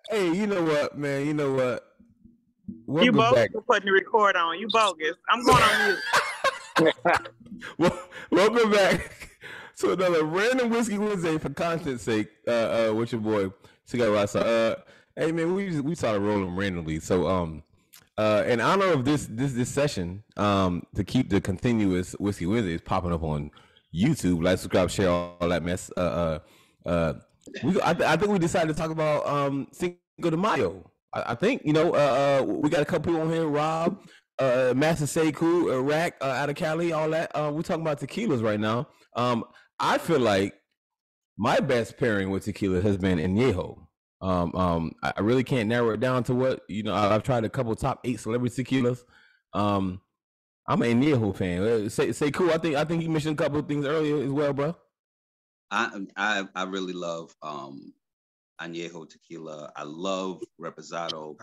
Hey, you know what, man? You know what? You Welcome bogus back. for putting the record on. You bogus. I'm going on mute. Welcome back to another random whiskey Wednesday for content's sake. With your boy Cigar Rockstar. Hey man, we started rolling randomly. So in honor of this session, to keep the continuous whiskey Wednesdays popping up on YouTube, like, subscribe, share, all that mess. I think we decided to talk about Cinco de Mayo. I think we got a couple people on here, Rob, Master Sekou, Rack out of Cali, all that. We're talking about tequilas right now. I feel like my best pairing with tequila has been añejo. I really can't narrow it down to what I've tried a couple top 8 celebrity tequilas. I'm an añejo fan. Say cool. I think you mentioned a couple of things earlier as well, bro. I really love añejo tequila. I love reposado.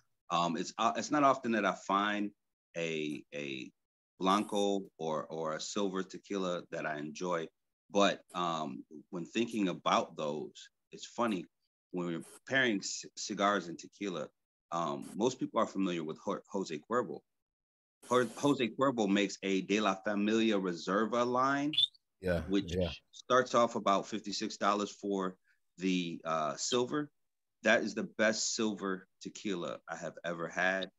It's not often that I find a blanco or a silver tequila that I enjoy, but when thinking about those, it's funny when we're pairing cigars and tequila. Most people are familiar with Jose Cuervo. Jose Cuervo makes a De La Familia Reserva line, which starts off about $56 for the silver. That is the best silver tequila I have ever had.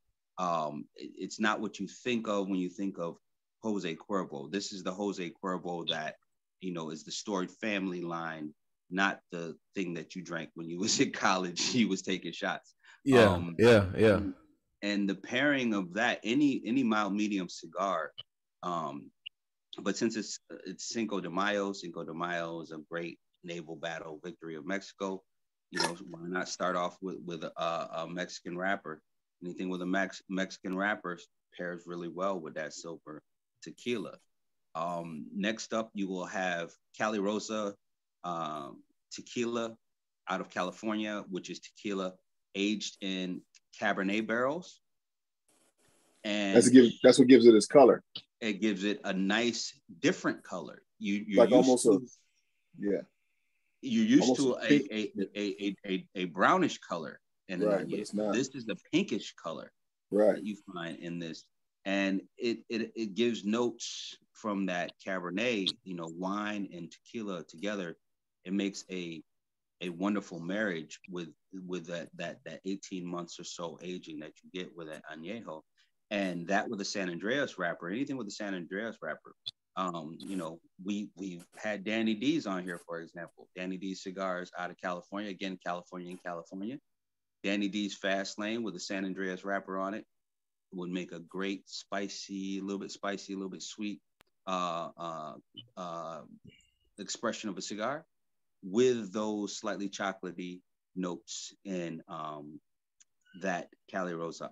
It's not what you think of when you think of Jose Cuervo. This is the Jose Cuervo that is the storied family line, not the thing that you drank when you was in college. You was taking shots. Yeah. And the pairing of that, any mild medium cigar, but since it's Cinco de Mayo is a great naval battle victory of Mexico. Why not start off with a Mexican wrapper? Anything with a Mexican wrapper pairs really well with that silver tequila. Next up, you will have Cali Rosa tequila out of California, which is tequila aged in Cabernet barrels. And that's what gives it its color. It gives it a nice, different color. You're like used almost to, yeah. You're used to a brownish color in an right, onion. but it's not. This is the pinkish color right that you find in this, and it gives notes from that Cabernet, wine and tequila together. It makes a wonderful marriage with that 18 months or so aging that you get with an añejo. And that with a San Andreas wrapper, anything with a San Andreas wrapper. We've had Danny Deez on here, for example. Danny Deez cigars out of California. Again, California. Danny Deez Fast Lane with a San Andreas wrapper on it would make a great spicy, a little bit sweet expression of a cigar with those slightly chocolatey notes in that Cali Rosa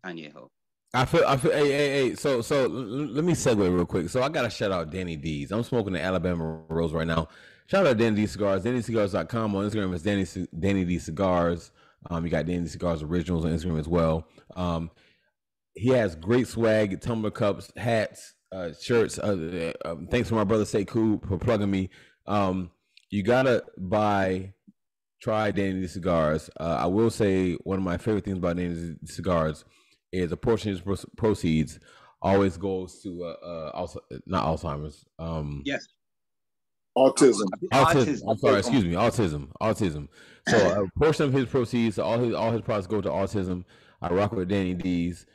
añejo. I feel. Hey. So let me segue real quick. So I gotta shout out Danny Deez. I'm smoking the Alabama Rose right now. Shout out Danny Deez Cigars. DannyCigars.com on Instagram is Danny Deez Cigars. You got Danny Deez Cigars Originals on Instagram as well. He has great swag, tumbler cups, hats, shirts. Thanks for my brother Sekou for plugging me. You gotta try Danny Deez Cigars. I will say one of my favorite things about Danny Deez Cigars is a portion of his proceeds always goes to not Alzheimer's. Yes. Autism. I'm sorry. Excuse me. Autism. So a portion of his proceeds, all his products go to autism. I rock with Danny Deez.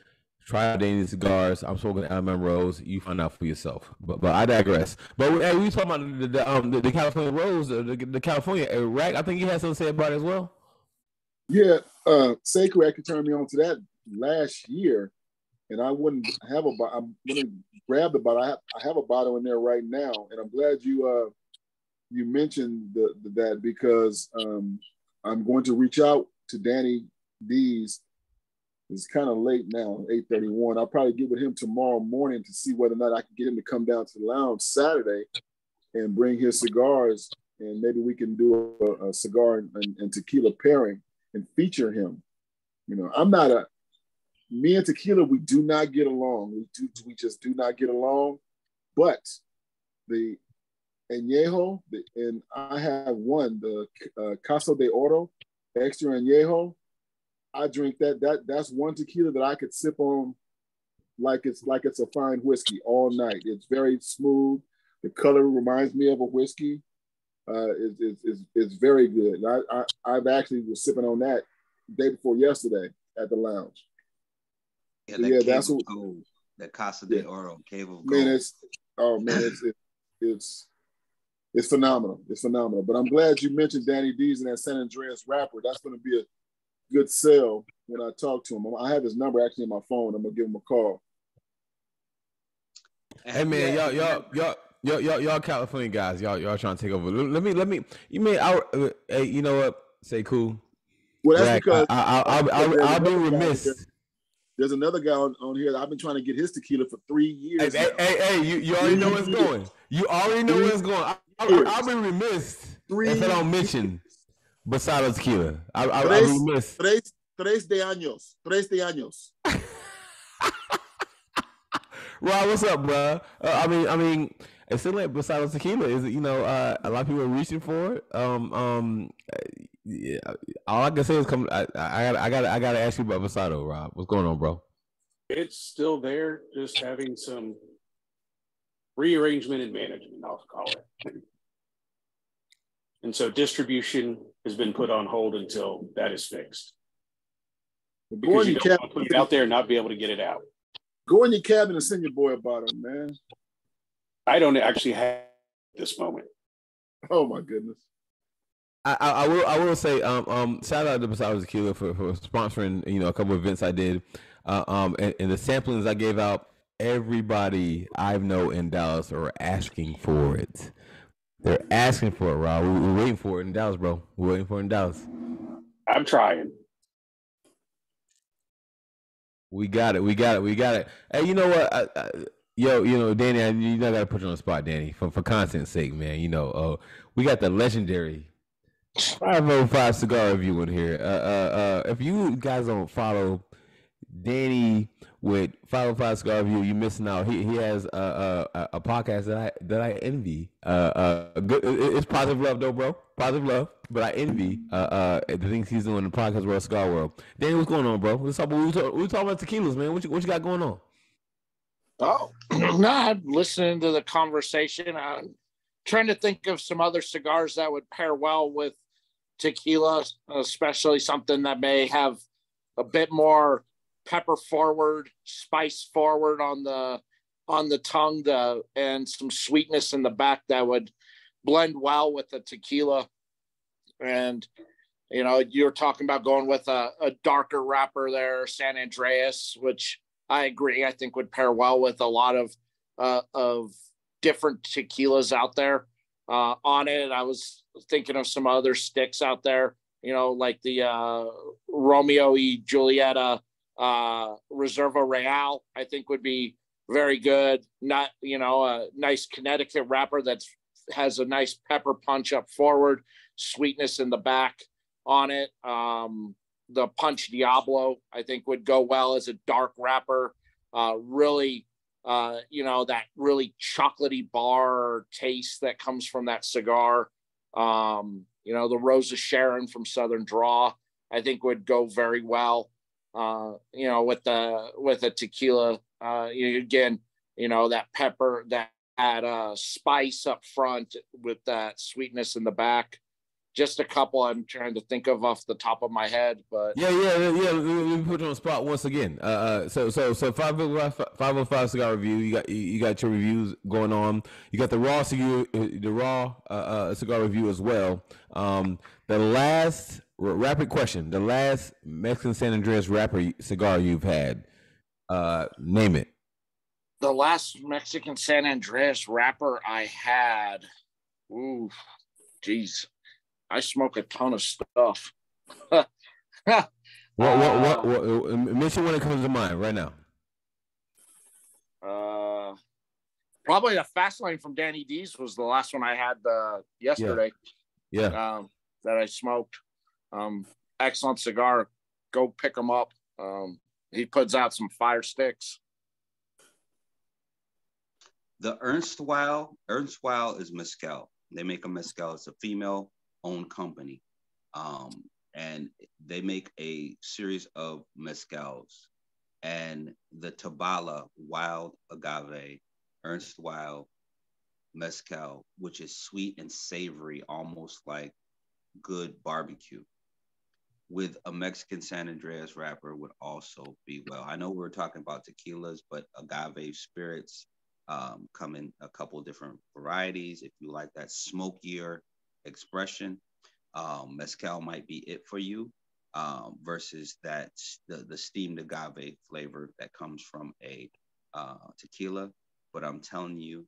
Try Danny Deez Cigars. I'm smoking Alabama Rose. You find out for yourself. But I digress. But hey, we talking about the California Rose, the California Rack. I think you had something to say about it as well. Yeah, Sekou actually turned me on to that last year, and I wouldn't have a bottle. I'm going to grab the bottle. I have a bottle in there right now, and I'm glad you mentioned that because I'm going to reach out to Danny Deez. It's kind of late now, 8:31. I'll probably get with him tomorrow morning to see whether or not I can get him to come down to the lounge Saturday and bring his cigars, and maybe we can do a cigar and tequila pairing and feature him. Me and tequila, we do not get along. We just do not get along. But the añejo, and I have one, the Caso de Oro. extra añejo. I drink that. That's one tequila that I could sip on like it's a fine whiskey all night. It's very smooth. The color reminds me of a whiskey. It's very good. I've actually was sipping on that the day before yesterday at the lounge. Yeah, that Cave of Gold, that Casa de Oro, Cave of Gold. Man, it's phenomenal. It's phenomenal. But I'm glad you mentioned Danny Deez and that San Andreas wrapper. That's going to be a good sell when I talk to him. I have his number actually in my phone. I'm gonna give him a call. Hey man, y'all California guys, y'all trying to take over. Let me. You mean hey, you know what? Say cool. Well, that's because I'll be remiss. There's another guy on here that I've been trying to get his tequila for 3 years. Hey, you already know where it's going. You already know where it's going. I'll be remiss if I don't mention Basado Tequila. I'll be remiss. Tres de años. Rob, what's up, bro? I mean, it's still like Basado Tequila. Is it? A lot of people are reaching for it. Yeah, all I can say is come. I gotta ask you about Basado, Rob. What's going on, bro? It's still there, just having some rearrangement and management, I'll call it. And so distribution has been put on hold until that is fixed. Because you don't want to put it out there and not be able to get it out. Go in your cabin and send your boy a bottle, man. I don't actually have this moment. Oh my goodness. I will say shout out to Basado Tequila for sponsoring a couple of events I did, and the samplings I gave out. Everybody I know in Dallas are asking for it. They're asking for it, Rob. We're waiting for it in Dallas, bro. We're waiting for it in Dallas. I'm trying. We got it. Hey, you know what? Danny, you know, I gotta put you on the spot, Danny, for content's sake, man. We got the legendary 505 Cigar Review in here. If you guys don't follow Danny with 505 Cigar Review, you're missing out. He has a podcast that I envy. Good, it's positive love though, bro. Positive love, but I envy the things he's doing in the podcast world, cigar world. Danny, what's going on, bro? We talking about tequilas, man. What you got going on? Oh, no, I'm listening to the conversation. I'm trying to think of some other cigars that would pair well with tequila, especially something that may have a bit more pepper forward, spice forward on the tongue, and some sweetness in the back that would blend well with the tequila. And you're talking about going with a darker wrapper there, San Andreas, which I agree, I think would pair well with a lot of different tequilas out there. On it, I was thinking of some other sticks out there, like the Romeo y Julieta Reserva Real, I think would be very good. Not, a nice Connecticut wrapper that has a nice pepper punch up forward, sweetness in the back on it. The Punch Diablo, I think, would go well as a dark wrapper. Really, that really chocolatey bar taste that comes from that cigar. The Rose of Sharon from Southern Draw, I think, would go very well. With a tequila, again, that pepper, that spice up front with that sweetness in the back. Just a couple I'm trying to think of off the top of my head, but yeah. Let me put you on the spot once again. So 505 Cigar Review. You got your reviews going on. You got the raw cigar review as well. The last rapid question: the last Mexican San Andreas wrapper cigar you've had. Name it. The last Mexican San Andreas wrapper I had. Ooh, geez. I smoke a ton of stuff. What mention when it comes to mind right now? Probably a Fast Lane from Danny Deez was the last one I had yesterday. Yeah. That I smoked. Excellent cigar. Go pick him up. He puts out some fire sticks. The Ernstweil is mezcal. They make a mezcal. It's a female-owned company. and they make a series of mezcals, and the Tabala wild agave, Ernst Wild mezcal, which is sweet and savory, almost like good barbecue, with a Mexican San Andreas wrapper would also be well. I know we're talking about tequilas, but agave spirits come in a couple of different varieties. If you like that smokier expression, mezcal might be it for you, versus that the steamed agave flavor that comes from a tequila. But I'm telling you,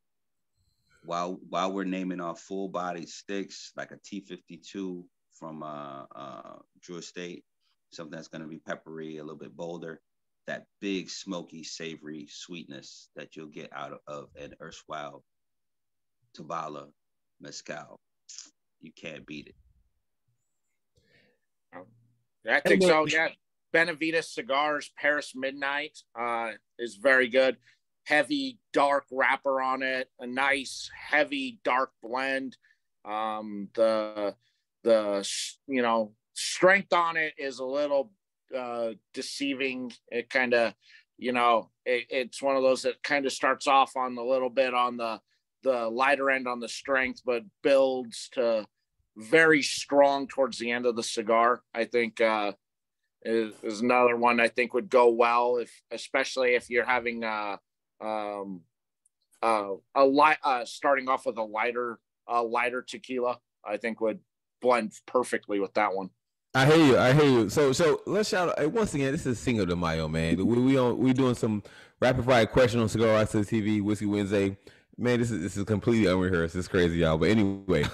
while we're naming off full body sticks like a T52 from Drew Estate, something that's going to be peppery, a little bit bolder, that big smoky savory sweetness that you'll get out of an erstwhile Tabala mezcal, you can't beat it. I think so. Yeah, Benavides Cigars Paris Midnight is very good. Heavy dark wrapper on it, a nice heavy dark blend. The strength on it is a little deceiving. It kind of, it's one of those that kind of starts off on a little bit on the lighter end on the strength, but builds to very strong towards the end of the cigar. I think is another one I think would go well, especially if you're having starting off with a lighter tequila. I think would blend perfectly with that one. I hear you. So let's shout out once again. This is Cinco de Mayo, man. We doing some rapid fire question on Cigar Rockstar TV, Whiskey Wednesday. Man, this is completely unrehearsed. It's crazy, y'all. But anyway,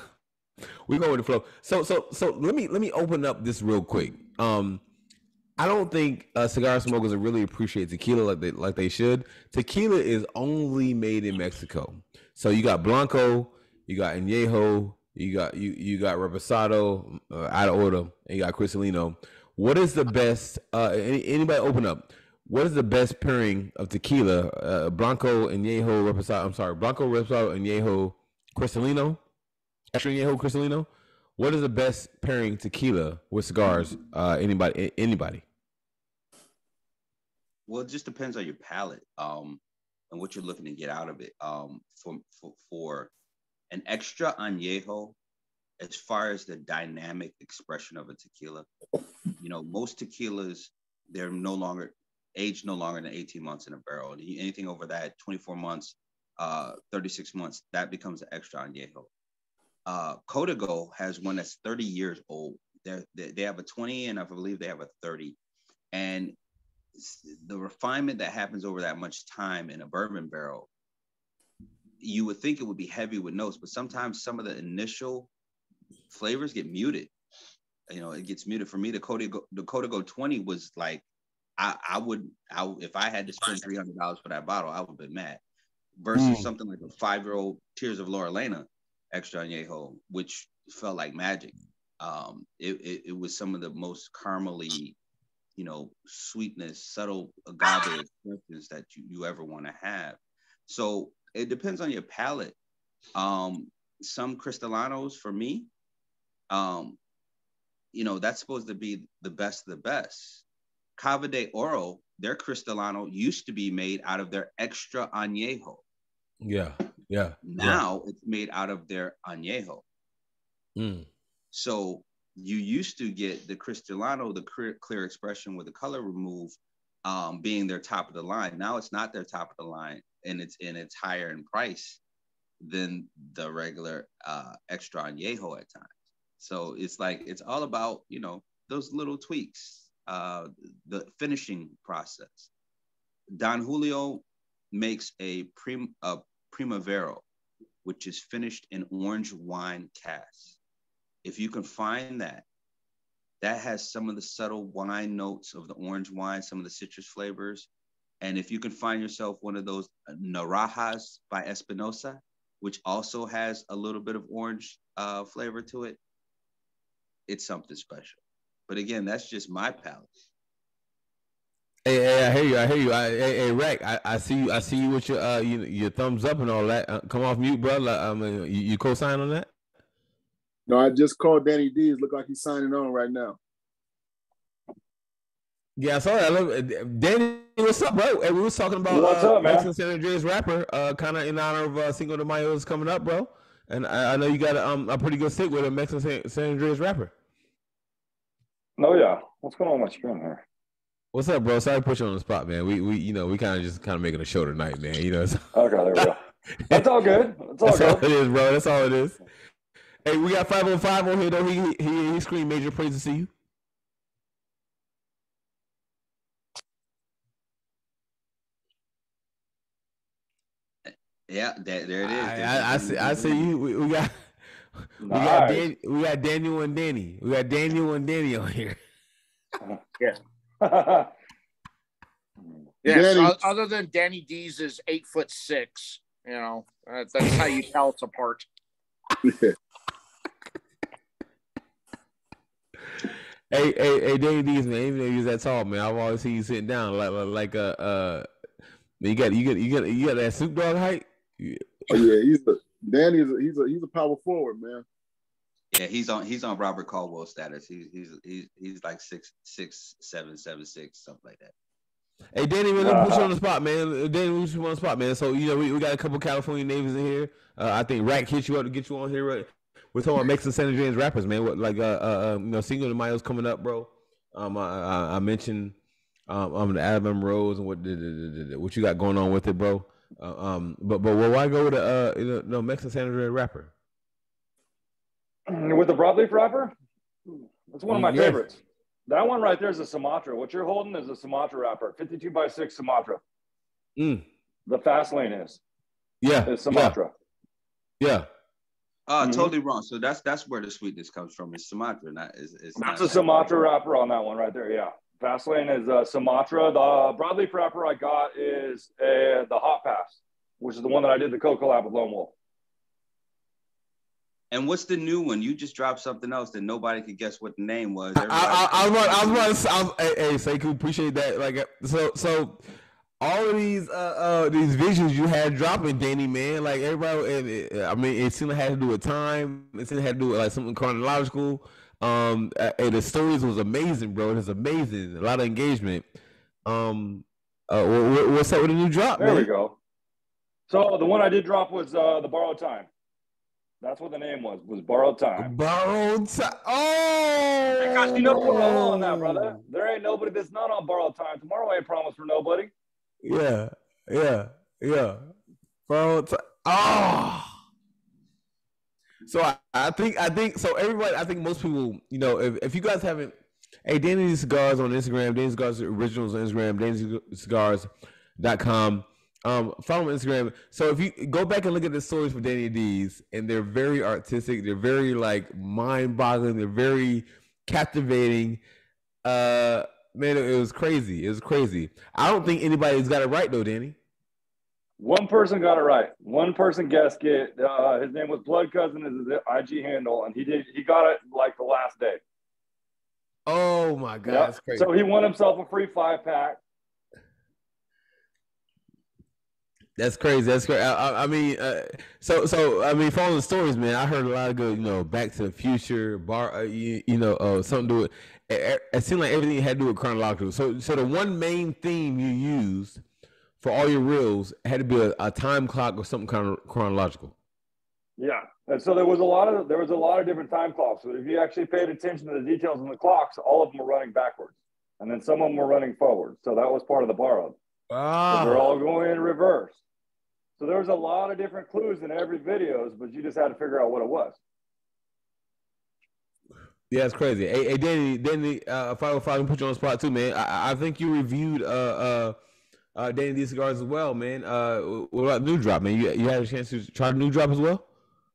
we go with the flow. So let me open up this real quick. I don't think cigar smokers really appreciate tequila like they should. Tequila is only made in Mexico. So you got Blanco, you got Añejo, you got Reposado, out of order, and you got Cristalino. What is the best? Anybody open up? What is the best pairing of tequila? Blanco, Añejo, Reposado. I'm sorry, Blanco, Reposado, Añejo, Cristalino, extra Añejo, Cristalino. What is the best pairing tequila with cigars? Anybody? Well, it just depends on your palate and what you're looking to get out of it. For an extra añejo, as far as the dynamic expression of a tequila, most tequilas, they're no longer than 18 months in a barrel. Anything over that, 24 months, 36 months, that becomes an extra añejo. Código has one that's 30 years old. They have a 20, and I believe they have a 30. And the refinement that happens over that much time in a bourbon barrel, you would think it would be heavy with notes, but sometimes some of the initial flavors get muted. It gets muted. For me, the Código 20 was like, if I had to spend $300 for that bottle, I would have been mad. Versus something like a 5-year-old Tears of Lorelena extra añejo, which felt like magic. It was some of the most caramely, sweetness, subtle agave expressions that you ever want to have. So it depends on your palate. Some Cristalanos for me, that's supposed to be the best of the best. Cava de Oro, their Cristalano used to be made out of their extra añejo. Yeah. Now it's made out of their añejo. So you used to get the Cristalano, the clear expression with the color removed, being their top of the line. Now it's not their top of the line, and it's higher in price than the regular extra añejo at times. So it's all about those little tweaks, the finishing process. Don Julio makes a Primavera, which is finished in orange wine cask. If you can find that has some of the subtle wine notes of the orange wine, some of the citrus flavors. And if you can find yourself one of those Narajas by Espinosa, which also has a little bit of orange flavor to it, it's something special. But again, that's just my palate. Hey, I hear you. Hey, Rack, I see you with your thumbs up and all that. Come off mute, brother. You co-sign on that? No, I just called Danny Deez. Look like he's signing on right now. Yeah, I saw that. Danny, what's up, bro? Hey, we was talking about What's up, man? Mexican San Andreas rapper, kind of in honor of Cinco de Mayo is coming up, bro. And I know you got a pretty good stick with a Mexican San Andreas rapper. Oh yeah, what's going on with my screen here? What's up, bro? Sorry to put you on the spot, man. We kind of making a show tonight, man. You know. Okay, there we go. That's all good. That's all it is, bro. That's all it is. Hey, we got 505 on here though. He screamed major praises to you. Yeah, there it is. I see you. We got Nice. we got Daniel and Danny. We got Daniel and Danny on here. Yeah. Yes. Danny- Other than Danny Deez is 8'6", you know, that's how you tell us apart. Hey, Danny Deez, man. Even though he's that tall, man, I've always seen you sitting down like you got that Snoop Dogg height. Oh yeah, he's a power forward, man. Yeah, he's on Robert Caldwell status. He's like 6'7", 7'6", something like that. Hey, Danny, man, let me put you on the spot, man. Danny, we put you on the spot, man. So, we got a couple California natives in here. I think Rack hit you up to get you on here. Right? We're talking about Mexican San Andreas rappers, man. What Cinco de Mayo's coming up, bro. I mentioned the Alabama Rose and what you got going on with it, bro. But why go with a Mexican San Andreas rapper? With the broadleaf rapper, that's one of my Yes. favorites. That one right there is a Sumatra. What you're holding is a Sumatra wrapper, 52x6 Sumatra. Mm. The fast lane is Sumatra. Yeah. Totally wrong. So that's where the sweetness comes from. It's Sumatra, That's a Sumatra wrapper on that one right there. Yeah, fast lane is Sumatra. The broadleaf wrapper I got is the Hot Pass, which is the one that I did the Coco collab with Lone Wolf. And what's the new one? You just dropped something else that nobody could guess what the name was. Hey, Sekou, appreciate that. Like, so all of these visions you had dropping, Danny, man. Like everybody, I mean, it seemed like it had to do with time. It seemed like it had to do with like something chronological. And the stories was amazing, bro. It was amazing. A lot of engagement. What's up with the new drop, There man? we go. So the one I did drop was the Borrowed Time. That's what the name was Borrowed Time. Borrowed Time. Oh! Because you know what's going on that, brother. There ain't nobody that's not on Borrowed Time. Tomorrow ain't promised for nobody. Yeah. Borrowed Time. Oh! So I think so. Everybody, I think most people, if you guys haven't, hey, Danny Deez Cigars on Instagram, Danny Cigars Originals on Instagram, DannyCigars.com. Follow him on Instagram. So if you go back and look at the stories for Danny Deez, and they're very artistic, they're very like mind-boggling, they're very captivating. Man, it was crazy. It was crazy. I don't think anybody's got it right though, Danny. One person got it right. One person guessed it. His name was Blood Cousin, is his IG handle, and he got it like the last day. Oh my God, that's crazy. So he won himself a free 5-pack. That's crazy. That's crazy. I mean, following the stories, man. I heard a lot of good, Back to the Future, something to do with. It seemed like everything had to do with chronological. So the one main theme you used for all your reels had to be a time clock or something kind of chronological. Yeah, and so there was a lot of different time clocks. So if you actually paid attention to the details in the clocks, all of them were running backwards, and then some of them were running forward. So that was part of the borrowed. So they're all going in reverse. So there was a lot of different clues in every videos, but you just had to figure out what it was. Yeah, it's crazy. Hey, Danny, if I can put you on the spot too, man. I think you reviewed Danny Deez Cigars as well, man. What about new drop, man? You had a chance to try the new drop as well?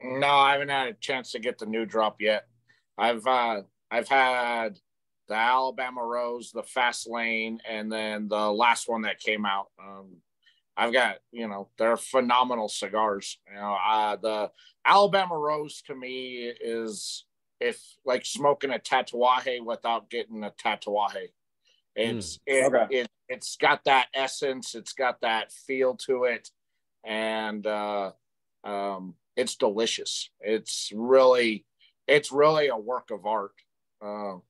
No, I haven't had a chance to get the new drop yet. I've had the Alabama Rose, the Fast Lane, and then the last one that came out. I've got, they're phenomenal cigars. The Alabama Rose to me is like smoking a tatuaje without getting a tatuaje. It's got that essence, it's got that feel to it, and it's delicious. It's really a work of art.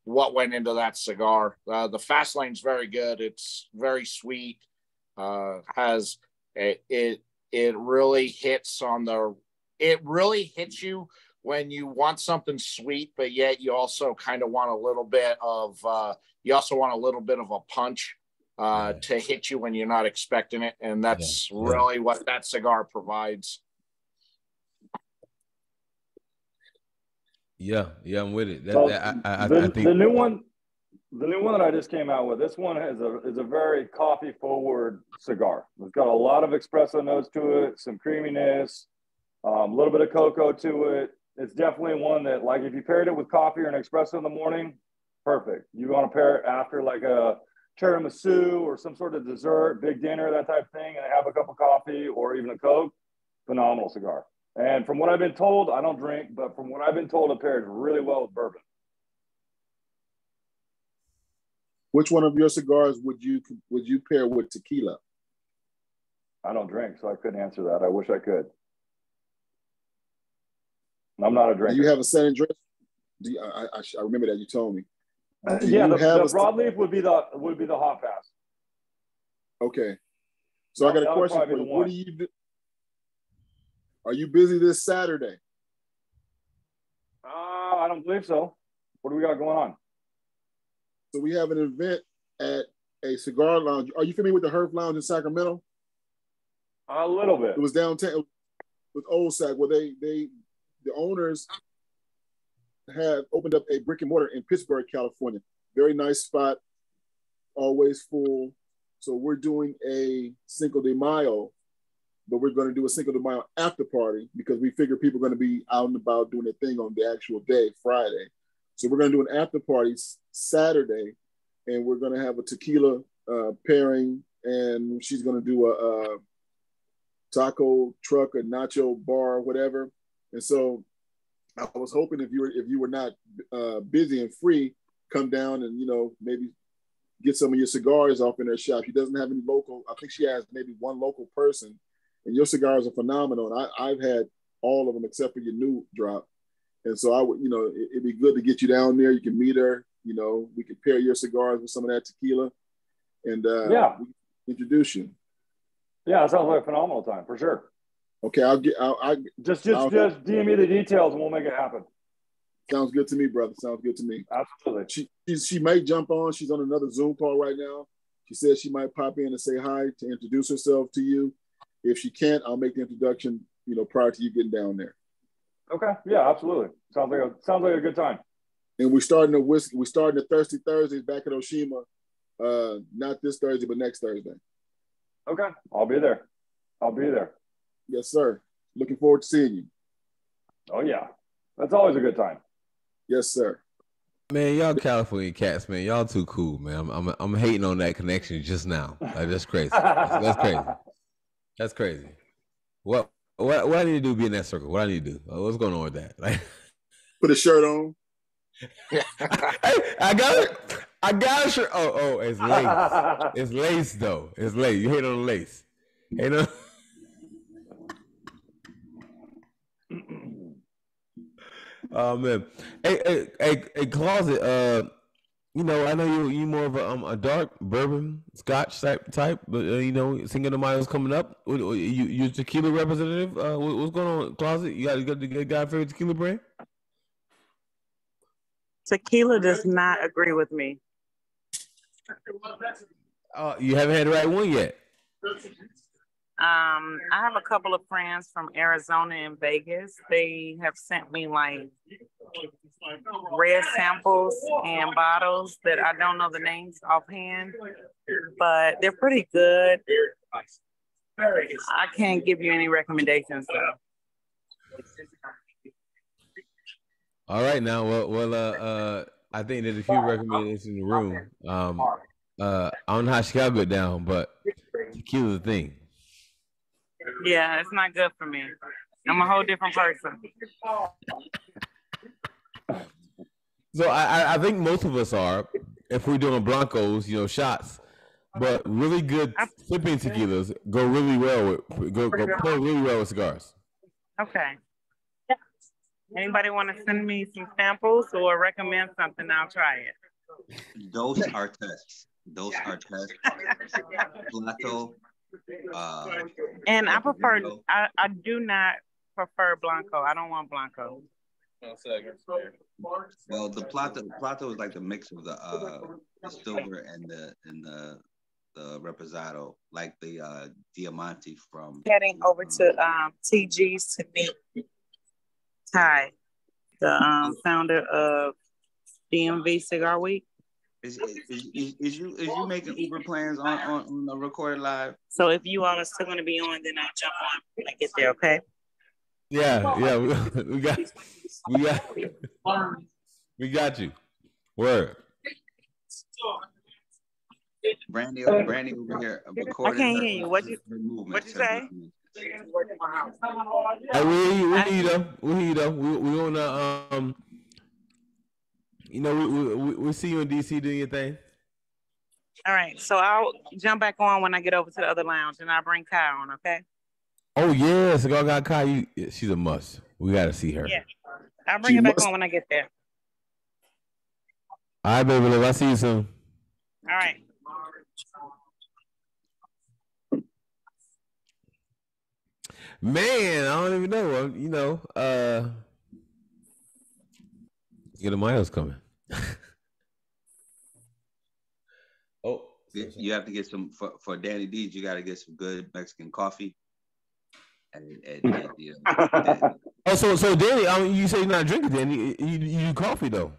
what went into that cigar. The Fast Lane's very good. It's very sweet. It really hits you when you want something sweet, but yet you also kind of want a little bit of a punch to hit you when you're not expecting it, and that's really what that cigar provides. Yeah, I'm with it. I think the new one that I just came out with, this one is a very coffee forward cigar. It's got a lot of espresso notes to it, some creaminess, a little bit of cocoa to it. It's definitely one that, like, if you paired it with coffee or an espresso in the morning, perfect. You want to pair it after like a tiramisu or some sort of dessert, big dinner, that type of thing, and have a cup of coffee or even a Coke. Phenomenal cigar. And from what I've been told, I don't drink, but from what I've been told, it pairs really well with bourbon. Which one of your cigars would you pair with tequila? I don't drink, so I couldn't answer that. I wish I could. I'm not a drinker. Do you have a set and dress? I remember that you told me. Yeah, the broadleaf would be the hot pass. Okay, so I got a question for you. What do you do? Are you busy this Saturday? I don't believe so. What do we got going on? So we have an event at a cigar lounge. Are you familiar with the Herf Lounge in Sacramento? A little bit. It was downtown with Old Sac, where the owners have opened up a brick and mortar in Pittsburgh, California. Very nice spot, always full. So we're doing a Cinco de Mayo, but we're going to do a Cinco de Mayo after party because we figure people are going to be out and about doing their thing on the actual day, Friday. So we're going to do an after party Saturday, and we're going to have a tequila pairing, and she's going to do a taco truck, a nacho bar, whatever. And so I was hoping if you were not busy and free, come down and, maybe get some of your cigars off in her shop. She doesn't have any local. I think she has maybe one local person. And your cigars are phenomenal. And I've had all of them except for your new drop. And so I would, it'd be good to get you down there. You can meet her. We could pair your cigars with some of that tequila, and introduce you. Yeah, it sounds like a phenomenal time for sure. Okay, I'll just DM me the details and we'll make it happen. Sounds good to me, brother. Sounds good to me. Absolutely. She might jump on. She's on another Zoom call right now. She says she might pop in and say hi to introduce herself to you. If she can't, I'll make the introduction, prior to you getting down there. Okay. Yeah, absolutely. Sounds like a good time. And we're starting the Thirsty Thursdays back at Oshima. Not this Thursday, but next Thursday. Okay. I'll be there. Yes, sir. Looking forward to seeing you. Oh yeah. That's always a good time. Yes, sir. Man, y'all California cats, man, y'all too cool, man. I'm hating on that connection just now. Like, that's crazy. That's crazy. That's crazy. What I need to do to be in that circle? What I need to do? What's going on with that? Like, put a shirt on. Hey, I got a shirt. Oh, it's lace. It's lace though. It's lace. You hate on the lace. Hate on. Oh man. Hey, Closet. I know you more of a dark bourbon Scotch type, but Cinco de Mayo is coming up. You tequila representative. What's going on, Closet? You got the guy favorite tequila brand? Tequila does not agree with me. You haven't had the right one yet. I have a couple of friends from Arizona and Vegas. They have sent me like red samples and bottles that I don't know the names offhand, but they're pretty good. I can't give you any recommendations though. All right, now, well, I think there's a few recommendations in the room. I don't know how Chicago got down, but tequila's a thing. Yeah, it's not good for me. I'm a whole different person. So I think most of us are, if we're doing Blancos, shots, but really good sipping tequilas go really well with cigars. Okay. Anybody want to send me some samples or recommend something? I'll try it. Those are tests. Those are tests. Plato. And I prefer. I do not prefer Blanco. I don't want Blanco. Well, the Plato is like the mix of the silver and the Reposado, like the Diamante from. Heading over to TG's to meet Ty, the founder of DMV Cigar Week. Is you making Uber plans on the recorded live? So if you all are still going to be on, then I'll jump on when I get there. Okay. Yeah, we got you. Word. Brandy over here recording. I can't hear you. What'd you say? Hey, we hear you though. We gonna we see you in DC doing your thing. All right, so I'll jump back on when I get over to the other lounge, and I'll bring Kai on. Okay. Oh yeah, Cigar got Kai. She's a must. We gotta see her. Yeah, I'll bring it back on when I get there. All right, baby. I'll see you soon. All right. Man, I don't even know. Get a miles coming. Oh, you have to get some for Danny Deez. You got to get some good Mexican coffee. Oh, so Danny, you say you're not drinking, Danny. You do coffee though.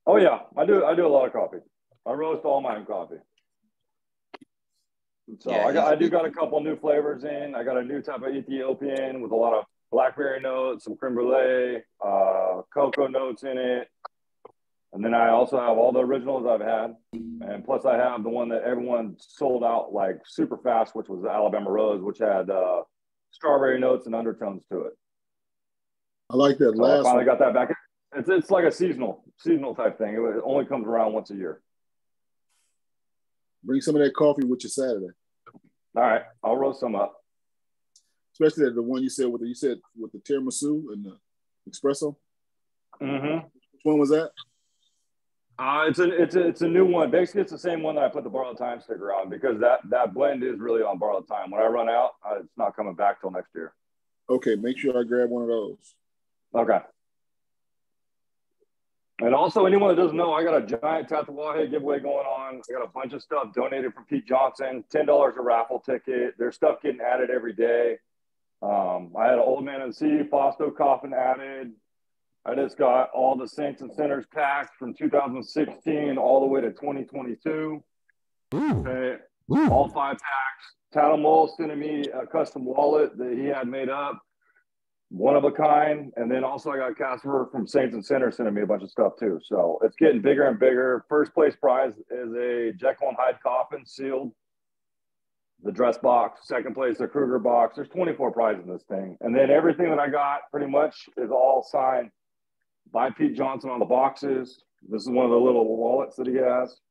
Oh yeah, I do a lot of coffee. I roast all my own coffee. So yeah, I do got a couple new flavors in. I got a new type of Ethiopian with a lot of blackberry notes, some creme brulee, cocoa notes in it. And then I also have all the originals I've had. And plus I have the one that everyone sold out like super fast, which was the Alabama Rose, which had strawberry notes and undertones to it. I like that last I finally got that back. It's like a seasonal type thing. It only comes around once a year. Bring some of that coffee with you Saturday. All right, I'll roast some up. Especially the one you said with the tiramisu and the espresso. Mm-hmm. Which one was that? It's a new one. Basically, it's the same one that I put the borrowed time sticker on because that blend is really on borrowed time. When I run out, it's not coming back till next year. Okay, make sure I grab one of those. Okay. And also, anyone that doesn't know, I got a giant Tatuaje giveaway going on. I got a bunch of stuff donated from Pete Johnson, $10 a raffle ticket. There's stuff getting added every day. I had an Old Man and Sea Fausto coffin added. I just got all the Saints and Sinners packs from 2016 all the way to 2022. Okay. All 5 packs. Tattle Mole sent me a custom wallet that he had made up. One of a kind. And then also I got Casper from Saints and Sinners sending me a bunch of stuff too. So it's getting bigger and bigger. First place prize is a Jekyll and Hyde coffin sealed. The dress box. Second place, the Kruger box. There's 24 prizes in this thing. And then everything that I got pretty much is all signed by Pete Johnson on the boxes. This is one of the little wallets that he has.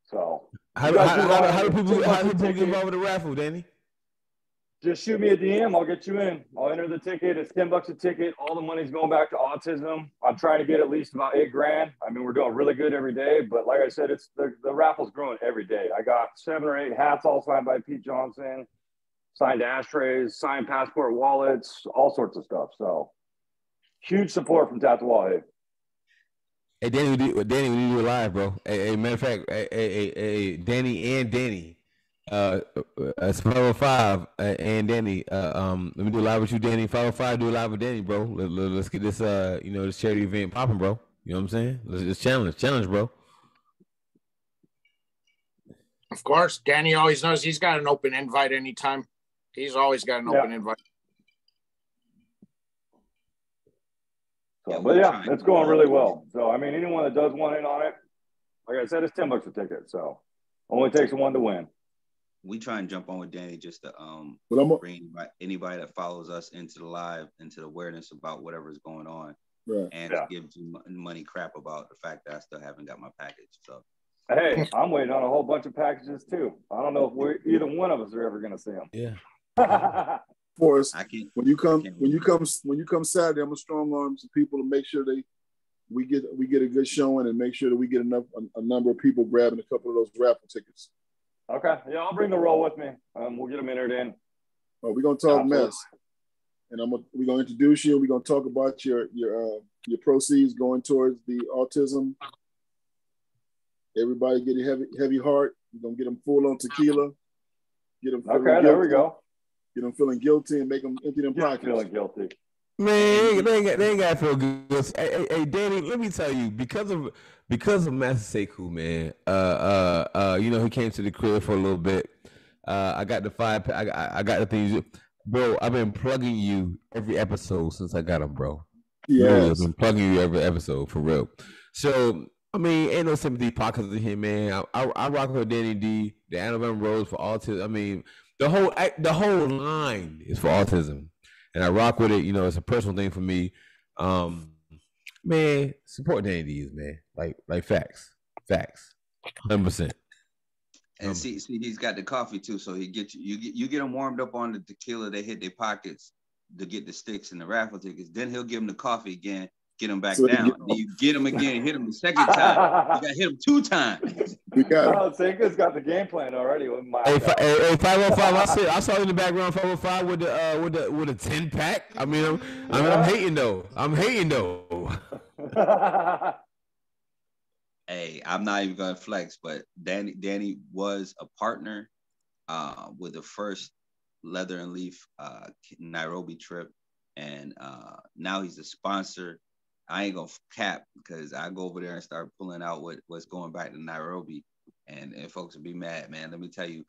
So how do people get involved with the raffle, Danny? Just shoot me a DM. I'll get you in. I'll enter the ticket. It's $10 a ticket. All the money's going back to autism. I'm trying to get at least about $8,000. I mean, we're doing really good every day, but like I said, it's the raffle's growing every day. I got 7 or 8 hats all signed by Pete Johnson, signed ashtrays, signed passport wallets, all sorts of stuff. So huge support from Tatuaje. Hey, Danny, we do it live, bro. Hey, matter of fact, hey, Danny and Danny. It's 505 and Danny. Let me do a live with you, Danny. 505, do a live with Danny, bro. Let's get this this charity event popping, bro. You know what I'm saying? Let's challenge, bro. Of course, Danny always knows he's got an open invite anytime. He's always got an open invite. So, but yeah, it's going really well. So I mean, anyone that does want in on it, like I said, it's $10 a ticket. So only takes one to win. We try and jump on with Danny just to bring anybody that follows us into the live, into the awareness about whatever's going on, and to give you money crap about the fact that I still haven't got my package. So, hey, I'm waiting on a whole bunch of packages too. I don't know if either one of us are ever going to see them. Yeah. course, when you come Saturday, I'm gonna strong arm some people to make sure we get a good showing and make sure that we get a number of people grabbing a couple of those raffle tickets. Okay, yeah, I'll bring the roll with me. We'll get them entered in. Oh, we're gonna talk mess, and we're gonna introduce you. We're gonna talk about your proceeds going towards the autism. Everybody get a heavy heart. We're gonna get them full on tequila. Get them okay. There we go. Get them feeling guilty and make them empty them pockets. Feeling guilty. Man, they ain't got to feel good. Hey, Danny, let me tell you, because of Master Sekou, man. He came to the crib for a little bit. I got the 5-pack. I got the things, bro. I've been plugging you every episode since I got them, bro. Yeah, I've been plugging you every episode for real. So I mean, ain't no sympathy pockets in here, man. I rock with Danny D, the Alabama Rose for autism. I mean, the whole line is for autism. And I rock with it. It's a personal thing for me. Man, support Danny Deez, man. Like facts, 100%. And see, he's got the coffee too, so he get you get them warmed up on the tequila. They hit their pockets to get the sticks and the raffle tickets. Then he'll give them the coffee again, get them back down. Then you get them again, hit them the second time. You got to hit them 2 times. Seika's got the game plan already. Hey, 505. I saw you in the background 505 with a 10-pack. I mean, I'm hating though. Hey, I'm not even gonna flex, but Danny was a partner with the first Leather and Leaf Nairobi trip, and now he's a sponsor. I ain't gonna cap because I go over there and start pulling out what's going back to Nairobi, and folks will be mad, man. Let me tell you,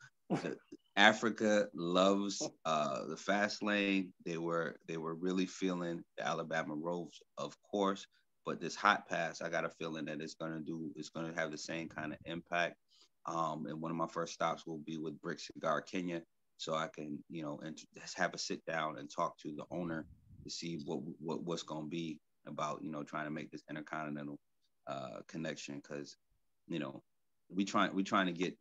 Africa loves the fast lane. They were really feeling the Alabama Rose, of course, but this hot pass, I got a feeling that it's gonna have the same kind of impact. And one of my first stops will be with Brick Cigar Kenya, so I can and just have a sit down and talk to the owner to see what's gonna be about trying to make this intercontinental connection, because we trying to get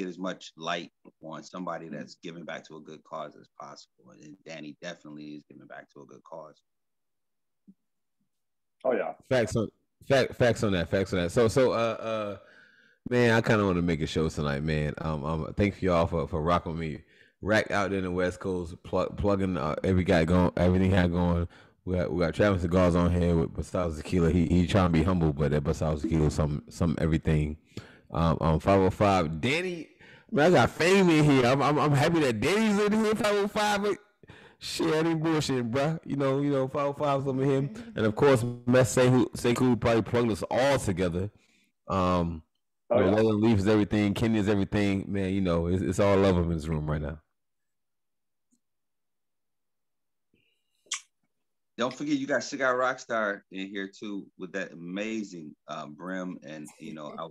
as much light on somebody that's giving back to a good cause as possible, and Danny definitely is giving back to a good cause. Oh yeah, facts on that. So man, I kind of want to make a show tonight, man. Thank y'all for rocking with me. Rack out in the West Coast, plugging everything had going. We got Travis Cigars on here with Basal Tequila. He trying to be humble, but that Basal Tequila some everything. 505. Danny, man, I got fame in here. I'm happy that Danny's in here. 505. Shit, I ain't bullshit, bro. 505's over him, and of course, Mess Sekou probably plugged us all together. Leather Leaf is everything. Kenya is everything, man. It's all love in this room right now. Don't forget, you got Cigar Rockstar in here too with that amazing brim, and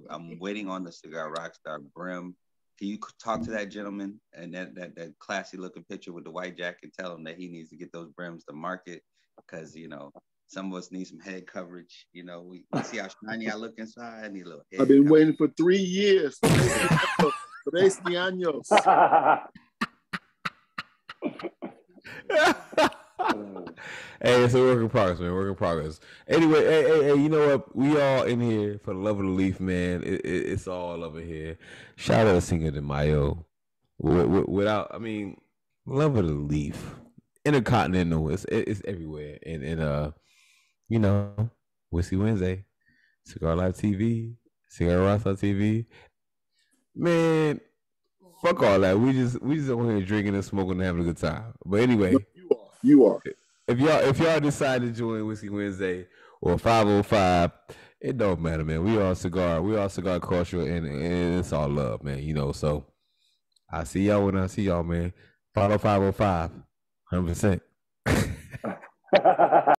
I'm waiting on the Cigar Rockstar brim. Can you talk to that gentleman and that classy looking picture with the white jacket? Tell him that he needs to get those brims to market, because some of us need some head coverage. We see how shiny I look inside. I need a little head I've been coverage. waiting for 3 years. 3 años. Hey, it's a work in progress, man. Work in progress. Anyway, hey, you know what? We all in here for the love of the leaf, man. It's all over here. Shout out to Cinco de Mayo. Love of the leaf. Intercontinental. It's everywhere. And Whiskey Wednesday, Cigar Live TV, Cigar Rockstar TV. Man, fuck all that. We just over here drinking and smoking and having a good time. But anyway, you are. If y'all decide to join Whiskey Wednesday or 505, it don't matter, man. We all cigar culture, and it's all love, man. So I see y'all when I see y'all, man. Follow 505, 100%.